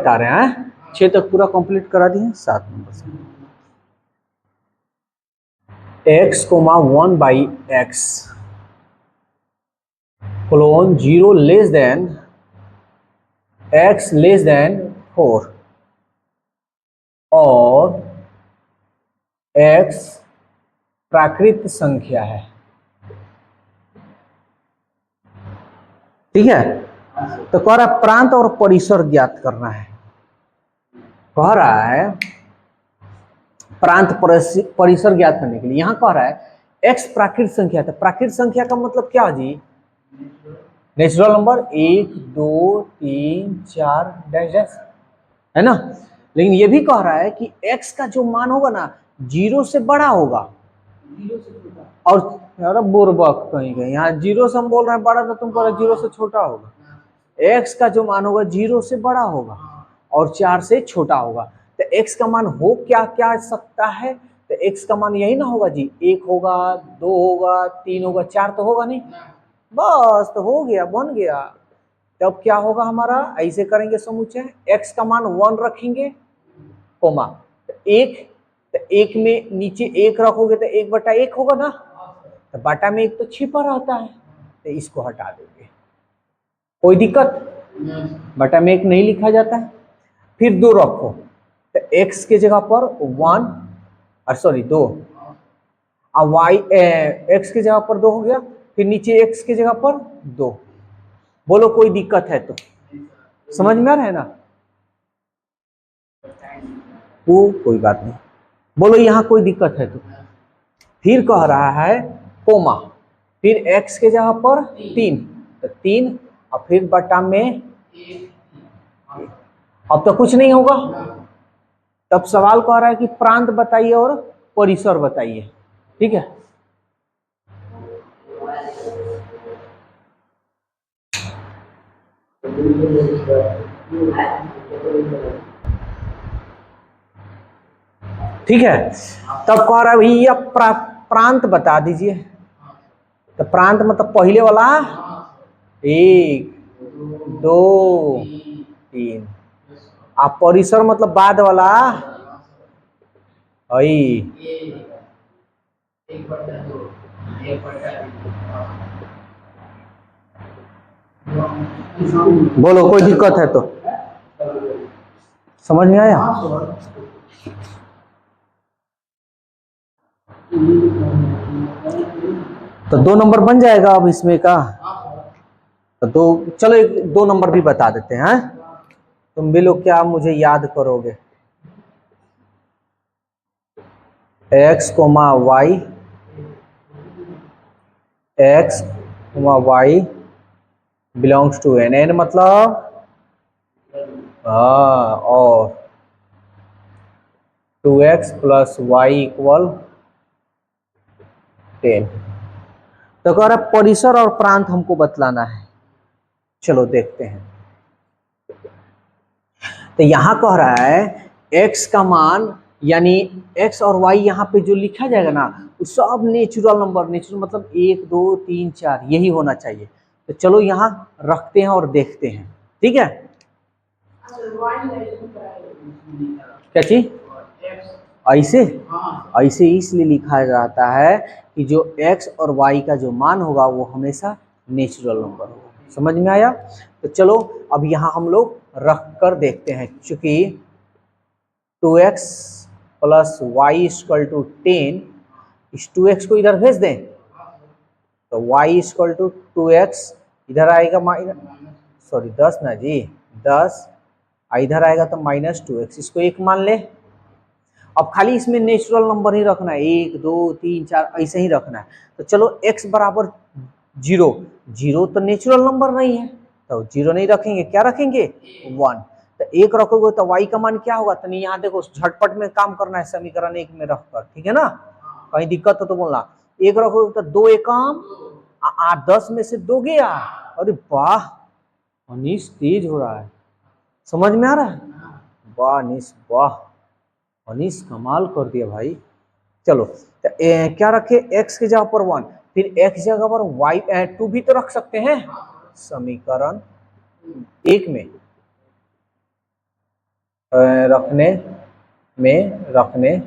बता रहे हैं 6 तक पूरा कंप्लीट करा दिए। 7 नंबर से x, 1 by x colon 0 less than x less than 4 और x प्राकृत संख्या है। ठीक है, तो कह रहा है प्रांत और परिसर ज्ञात करना है। कह रहा है प्रांत परिसर ज्ञात करने के लिए यहां कह रहा है x प्राकृत संख्या है। प्राकृत संख्या का मतलब क्या जी? नेचुरल नंबर 1 2 3 4 डैश डैश, है ना। लेकिन ये भी कह रहा है कि x का जो मान होगा ना 0 से बड़ा होगा और अरे बुर्बक कहीं गए यहाँ 0 से हम बोल रहे हैं बड़ा, तो तुम कह रहे 0 से छोटा होगा। x का जो मान होगा 0 से बड़ा होगा और 4 से छोटा होगा। तो x का मान हो क्या क्या सकता है? तो x का मान यही ना होगा जी, 1 होगा 2 होगा 3 होगा 4 तो होगा नहीं, बस तो हो गया, बन गया। तब क्या होगा हमारा? ऐसे करेंगे समुच्चय, x का मान 1 रखेंगे कोमा एक, तो एक में नीचे 1 रखोगे तो 1/1 होगा ना, तो बटा में 1 तो छिपा रहता है, तो इसको हटा देंगे। कोई दिक्कत? बटा में 1 नहीं लिखा जाता है। फिर 2 रखो, तो x के जगह पर 1 सॉरी 2 और y x के जगह पर 2 हो गया, फिर नीचे x के जगह पर 2। बोलो कोई दिक्कत है तो? समझ में आ रहा है ना? वो कोई बात नहीं, बोलो यहाँ कोई दिक्कत है तो? फिर कह रहा है कोमा, फिर x के जगह पर 3, तो 3 और फिर बटा में, अब तो कुछ नहीं होगा। तब सवाल कह रहा है कि प्रांत बताइए और परिसर बताइए। ठीक है, ठीक है। तब कह रहा है भैया प्रांत बता दीजिए। तो प्रांत मतलब पहले वाला 1 2 3, आप परिसर मतलब बाद वाला बोलो कोई दिक्कत है तो? समझ में आया? तो 2 नंबर बन जाएगा अब इसमें का। तो चलो 2 नंबर भी बता देते हैं। तुम भी लोग क्या मुझे याद करोगे? x, y x, y belongs to n, n मतलब और 2x + y = 10। तो कह रहा परिसर और प्रांत हमको बतलाना है। चलो देखते हैं। तो यहां कह रहा है x का मान यानी x और y यहाँ पे जो लिखा जाएगा ना वो सब नेचुरल नंबर, नेचुरल मतलब 1 2 3 4 यही होना चाहिए। तो चलो यहाँ रखते हैं और देखते हैं। ठीक है, क्या चीज? ऐसे ऐसे इसलिए लिखा जाता है कि जो x और y का जो मान होगा वो हमेशा नेचुरल नंबर होगा। समझ में आया? तो चलो अब यहाँ हम लोग रख कर देखते हैं। चूंकि 2x + y = 10, इस 2x को इधर भेज दें तो y = 2x इधर आएगा सॉरी 10 ना जी, 10 इधर आएगा तो -2x, इसको 1 मान ले। अब खाली इसमें नेचुरल नंबर ही रखना है, 1 2 3 4 ऐसे ही रखना है। तो चलो x बराबर 0, 0 तो नेचुरल नंबर नहीं है तो 0 नहीं रखेंगे, क्या रखेंगे? 1। तो 1 रखोगे तो y का मान क्या होगा? तो नहीं, यहाँ देखो झटपट में काम करना है समीकरण 1 में रखकर, ठीक है ना। कहीं दिक्कत हो तो बोलना। 1 रखोगे तो 2 एकम 10 में से 2 गया। अरे वाह अनीश तेज हो रहा है, समझ में आ रहा है? वाह अनीश वाह, अनीश कमाल कर दिया भाई। चलो तो क्या रखे? x के जगह पर 1, फिर x जगह पर y 2 भी तो रख सकते हैं समीकरण 1 में। रखने रखने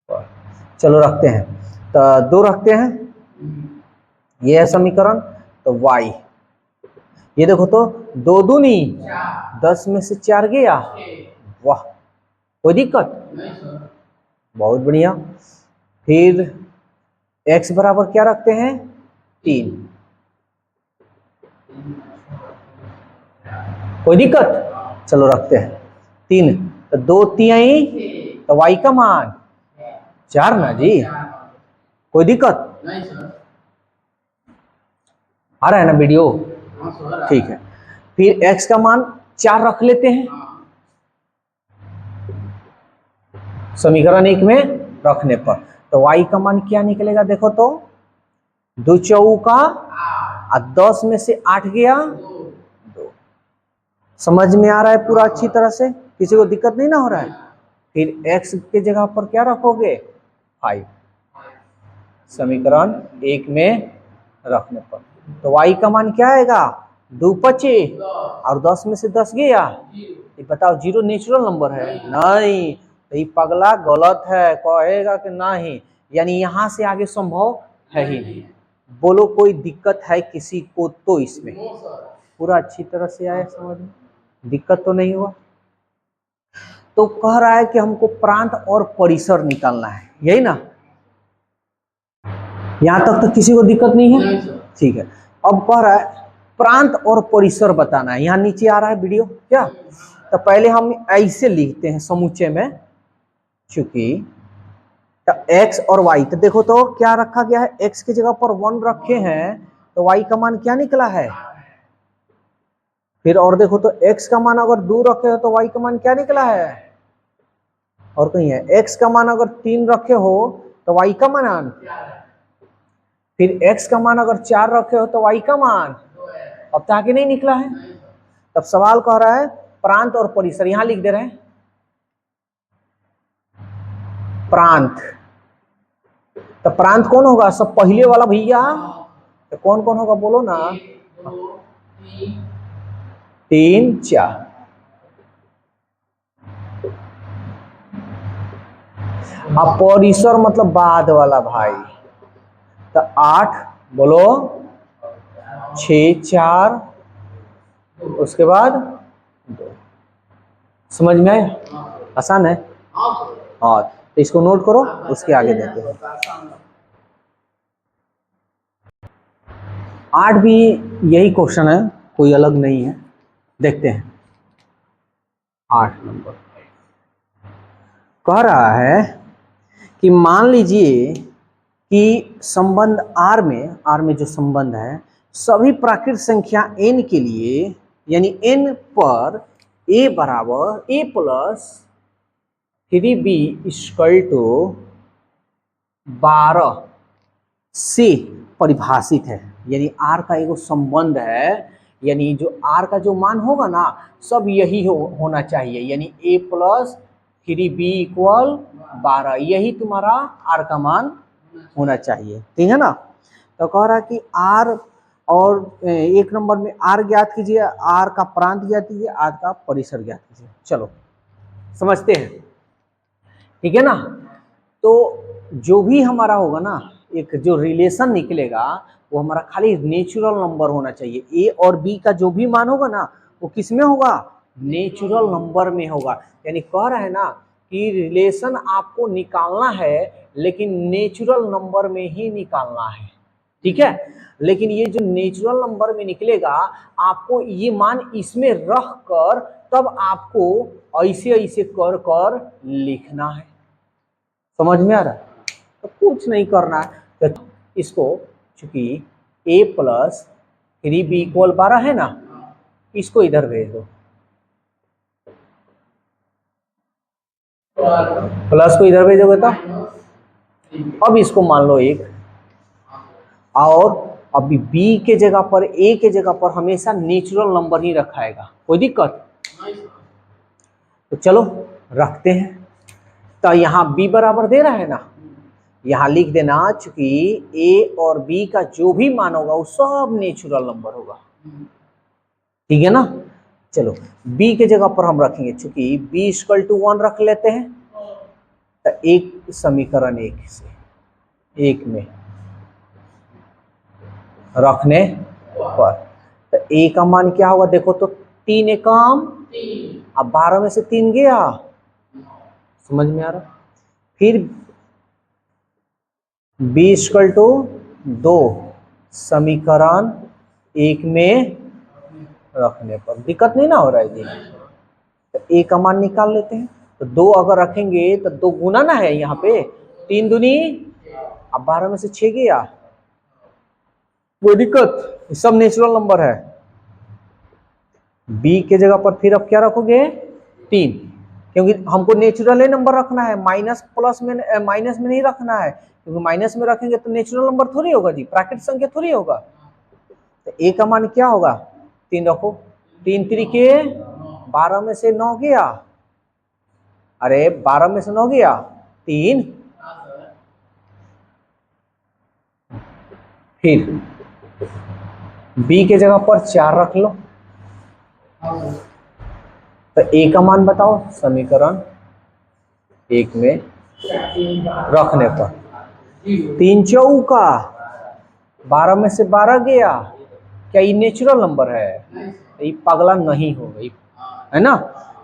पर। चलो रखते हैं, तो 2 रखते हैं, ये है समीकरण। तो y, ये देखो तो 2 दूनी 10 में से 4 गया, वाह, कोई दिक्कत नहीं सर, बहुत बढ़िया। फिर x बराबर क्या रखते हैं, 3, कोई दिक्कत, चलो रखते हैं 3, तो 2 तिहाई, तो y का मान 4 ना जी, कोई दिक्कत नहीं सर, आ रहा है ना वीडियो, ठीक है। फिर x का मान 4 रख लेते हैं समीकरण 1 में रखने पर, तो y का मान क्या निकलेगा, देखो तो 2 चौका 10 में से 8 गया 2। समझ में आ रहा है पूरा अच्छी तरह से, किसी को दिक्कत नहीं ना हो रहा है। फिर x के जगह पर क्या रखोगे, 5, समीकरण 1 में रखने पर, तो y का मान क्या आएगा, 2 पचे और 10 में से 10 गया, ये बताओ 0 नेचुरल नंबर है, नहीं, तो ये पगला गलत है, कहेगा कि नहीं, यानी यहां से आगे संभव है ही नहीं। बोलो कोई दिक्कत है किसी को तो इसमें, पूरा अच्छी तरह से आया समझ में, दिक्कत तो नहीं हुआ। तो कह रहा है कि हमको प्रांत और परिसर निकालना है, यही ना, यहां तक तो किसी को दिक्कत नहीं है, ठीक है। अब कह रहा है प्रांत और परिसर बताना है, यहाँ नीचे आ रहा है वीडियो क्या, तो पहले हम ऐसे लिखते हैं समुच्चय में, चूंकि तो x और y, तो देखो तो क्या रखा गया है, x की जगह पर 1 रखे हैं, तो y का मान क्या निकला है। फिर और देखो तो x का मान अगर 2 रखे हो तो y का मान क्या निकला है, और कहीं है x का मान अगर 3 रखे हो तो y का मान, फिर x का मान अगर 4 रखे हो तो y का मान, अब तक आगे नहीं निकला है। तब सवाल कह रहा है प्रांत और परिसर, यहां लिख दे रहे हैं प्रांत, तो प्रांत कौन होगा, सब पहले वाला भैया, तो कौन कौन होगा बोलो ना, 3 4, अब परिसर मतलब बाद वाला भाई, तो 8 बोलो, 6 4, उसके बाद 2, समझ में आया, आसान है, हाँ, तो इसको नोट करो, उसके आगे देते हैं। 8 भी यही क्वेश्चन है, कोई अलग नहीं है, देखते हैं। 8 नंबर कह रहा है कि मान लीजिए कि संबंध R में जो संबंध है, सभी प्राकृत संख्या n के लिए, यानी n पर a बराबर a plus 3b equal to 12 से परिभाषित है, यानी R का एक संबंध है, यानी जो R का जो मान होगा ना, सब यही होना चाहिए, यानी a प्लस 3b इक्वल 12, यही तुम्हारा R का मान होना चाहिए, ठीक है ना। तो कह रहा है कि R और 1 नंबर में R ज्ञात कीजिए, R का प्रांत ज्ञात कीजिए, R का परिसर ज्ञात कीजिए। चलो समझते हैं, ठीक है ना। तो जो भी हमारा होगा ना, एक जो रिलेशन निकलेगा वो हमारा खाली नेचुरल नंबर होना चाहिए, ए और बी का जो भी मान होगा ना वो किस में होगा, नेचुरल नंबर में होगा। यानी कह रहा है ना कि रिलेशन आपको निकालना है लेकिन नेचुरल नंबर में ही निकालना है, ठीक है। लेकिन ये जो नेचुरल नंबर में निकलेगा, आपको ये मान इसमें रख कर तब आपको ऐसे ऐसे कर कर लिखना है, समझ में आ रहा है। तो कुछ नहीं करना है, तो इसको चूंकि a प्लस 3b इक्वल 12 है ना, इसको इधर भेज दो, प्लस को इधर भेजोगे तो अब इसको मान लो 1, और अभी b के जगह पर a के जगह पर हमेशा नेचुरल नंबर ही रखाएगा, कोई दिक्कत। तो चलो रखते हैं, तो यहाँ b बराबर दे रहा है ना, यहाँ लिख देना चूंकि a और b का जो भी मान होगा वो सब नेचुरल नंबर होगा, ठीक है ना। चलो b के जगह पर हम रखेंगे, चूंकि b इक्वल टू 1 रख लेते हैं, तो एक समीकरण एक में रखने पर तो a का मान क्या होगा, देखो तो 3 एकम, अब 12 में से 3 गया, समझ में आ रहा। फिर b इक्वल टू 2 समीकरण एक में रखने पर, दिक्कत नहीं ना हो रहा है जी। तो a का मान निकाल लेते हैं, तो 2 अगर रखेंगे तो 2 गुना ना है यहाँ पे, 3 दूनी, अब 12 में से 6 गया, कोई दिक्कत, सब नेचुरल नंबर है। b के जगह पर फिर अब क्या रखोगे 3, क्योंकि हमको नेचुरल नंबर रखना है, माइनस प्लस में, माइनस में नहीं रखना है, क्योंकि माइनस में रखेंगे तो नेचुरल नंबर थोड़ी होगा जी, प्राकृतिक संख्या थोड़ी होगा। तो a का मान क्या होगा 3 रखो, 3 त्रिके 12 में से 9 गया, अरे 12 में से 9 गया 3, फिर b के जगह पर 4 रख लो, तो a का मान बताओ समीकरण एक में रखने पर, 3 चौका 12 में से 12 गया, क्या ये नेचुरल नंबर है, ये पगला नहीं होगा, है ना।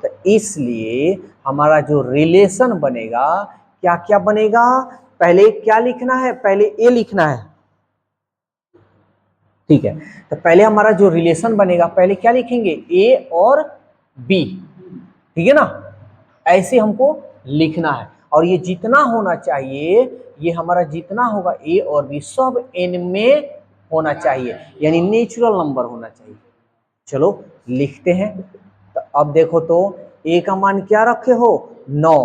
तो इसलिए हमारा जो रिलेशन बनेगा, क्या क्या बनेगा, पहले क्या लिखना है, पहले ए लिखना है, ठीक है। तो पहले हमारा जो रिलेशन बनेगा, पहले क्या लिखेंगे ए और बी, ठीक है ना, ऐसे हमको लिखना है। और ये जितना होना चाहिए, ये हमारा जितना होगा ए और बी सब एन में होना चाहिए, यानी नेचुरल नंबर होना चाहिए। चलो लिखते हैं। तो अब देखो तो ए का मान क्या रखे हो 9,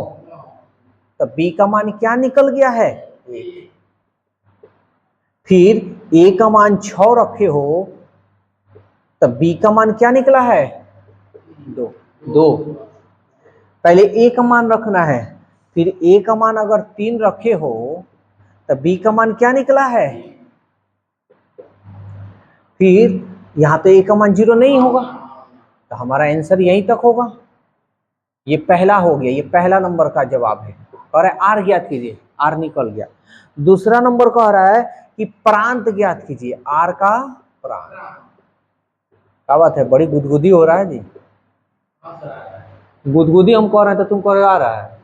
तो बी का मान क्या निकल गया है 1, फिर ए का मान 6 रखे हो, तो बी का मान क्या निकला है 2। पहले ए का मान रखना है, फिर ए का मान अगर 3 रखे हो तो बी का मान क्या निकला है, फिर यहां तो ए का मान 0 नहीं होगा, तो हमारा आंसर यहीं तक होगा। ये पहला हो गया, ये पहला नंबर का जवाब है। और आर ज्ञात कीजिए, आर निकल गया। दूसरा नंबर कह रहा है कि प्रांत ज्ञात कीजिए, आर का प्रांत। क्या बात है, बड़ी गुदगुदी हो रहा है जी, गुदगुदी हम कह रहे हैं तो तुम कह रहे आ रहा है।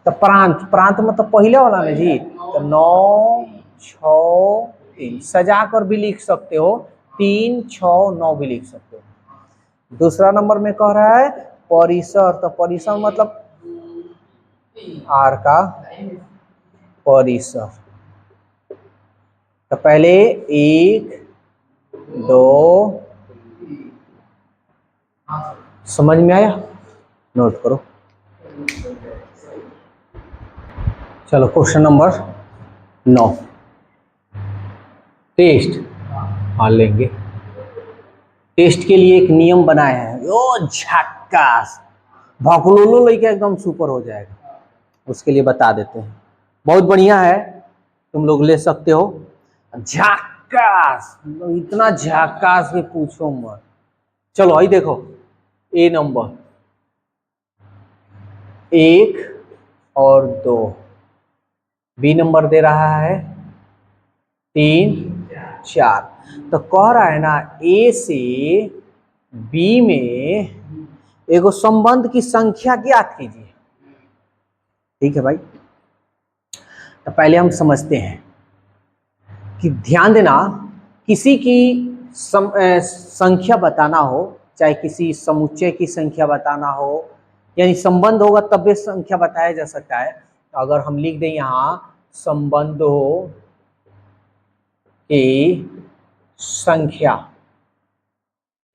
तो प्रांत, प्रांत मतलब पहले वाला ना जी, तो 9 6 3 सजा कर भी लिख सकते हो, 3 6 9 भी लिख सकते हो। दूसरा नंबर में कह रहा है परिसर, तो परिसर मतलब आर का परिसर। तो पहले 1 2, समझ में आया, नोट करो। चलो क्वेश्चन नंबर 9, टेस्ट, हाँ लेंगे। टेस्ट के लिए एक नियम बनाया है, ओ झक्कास, भकुलोलो लेके एकदम सुपर हो जाएगा, उसके लिए बता देते हैं। बहुत बढ़िया है, तुम लोग ले सकते हो। झक्कास, इतना झक्कास के पूछो मत। चलो आई देखो, ए नंबर 1 और 2, बी नंबर दे रहा है 3 4, तो कह रहा है ना ए से बी में एगो संबंध की संख्या ज्ञात कीजिए। ठीक है भाई, तो पहले हम समझते हैं कि ध्यान देना, किसी की संख्या बताना हो, चाहे किसी समुच्चय की संख्या बताना हो, यानी संबंध होगा तब भी संख्या बताया जा सकता है। अगर हम लिख दें यहाँ संबंधों की संख्या,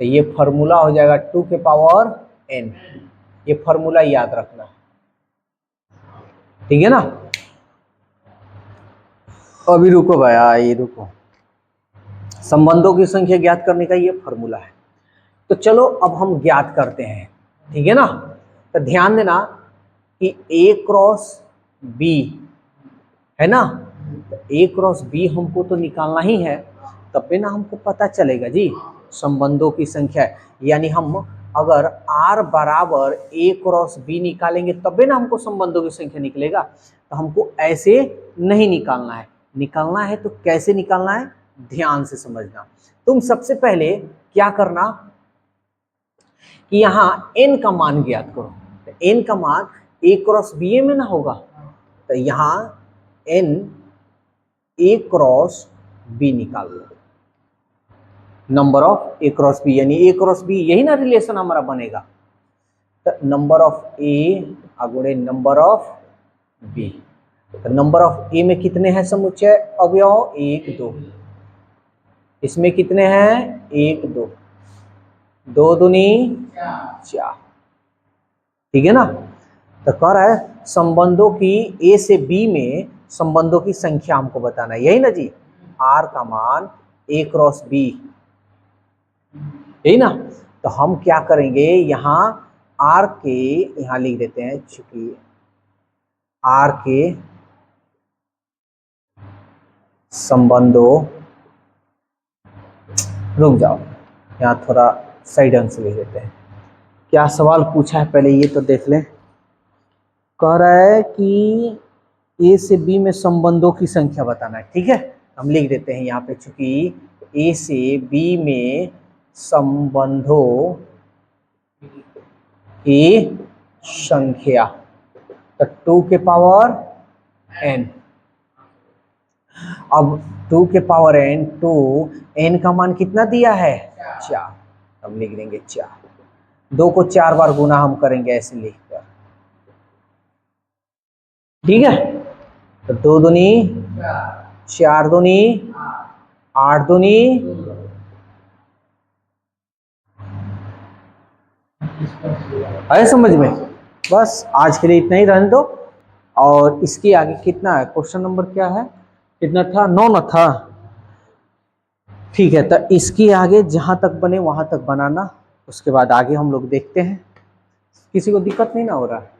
तो ये फॉर्मूला हो जाएगा 2 के पावर n, ये फॉर्मूला याद रखना, ठीक है ना। अभी रुको भैया, ये रुको, संबंधों की संख्या ज्ञात करने का ये फॉर्मूला है। तो चलो अब हम ज्ञात करते हैं, ठीक है ना। तो ध्यान देना कि a क्रॉस b है ना, तो a क्रॉस b हमको तो निकालना ही है, तब भी ना हमको पता चलेगा जी। संबंधों की संख्या है। यानी हम अगर R बराबर A क्रॉस B निकालेंगे तबे ना हमको संबंधों की संख्या निकलेगा। तो हमको ऐसे नहीं निकालना है, निकालना है तो कैसे निकालना है, ध्यान से समझना। तुम सबसे पहले क्या करना कि यहाँ n का मान ज्ञात करो। तो n का मान A क्रॉस B में ना होगा, तो यहाँ n A क्रॉस B निकाल लो। Number of A cross B यानी A क्रॉस B, यही ना रिलेशन हमारा बनेगा। तो नंबर ऑफ A अगुणे नंबर ऑफ B। तो नंबर ऑफ A में कितने हैं समुच्चय अवयव, 1 2। इसमें कितने हैं, 1 2, 2 दूनी 4। ठीक है ना। तो कह रहा है संबंधों की A से B में संबंधों की संख्या हमको बताना है, यही ना जी। R का मान A क्रॉस B, यही ना। तो हम क्या करेंगे, यहाँ R के यहाँ लिख देते हैं, चूंकि R के संबंधों, रुक जाओ यहाँ थोड़ा सही ढंग से लिख देते हैं। क्या सवाल पूछा है पहले ये तो देख लें। कह रहा है कि A से B में संबंधों की संख्या बताना है। ठीक है, हम लिख देते हैं यहाँ पे, चूंकि A से B में संबंधों की संख्या, तो 2 के पावर n। अब 2 के पावर n, 2 n का मान कितना दिया है, 4। हम लिख देंगे 4। 2 को 4 बार गुना हम करेंगे ऐसे लिखकर। ठीक है, तो 2 दूनी 4 दूनी 8 दूनी, है समझ में। बस आज के लिए इतना ही रहने दो। और इसके आगे कितना है, क्वेश्चन नंबर क्या है, कितना था, 9 न था। ठीक है, तो इसके आगे जहां तक बने वहां तक बनाना, उसके बाद आगे हम लोग देखते हैं। किसी को दिक्कत नहीं ना हो रहा है।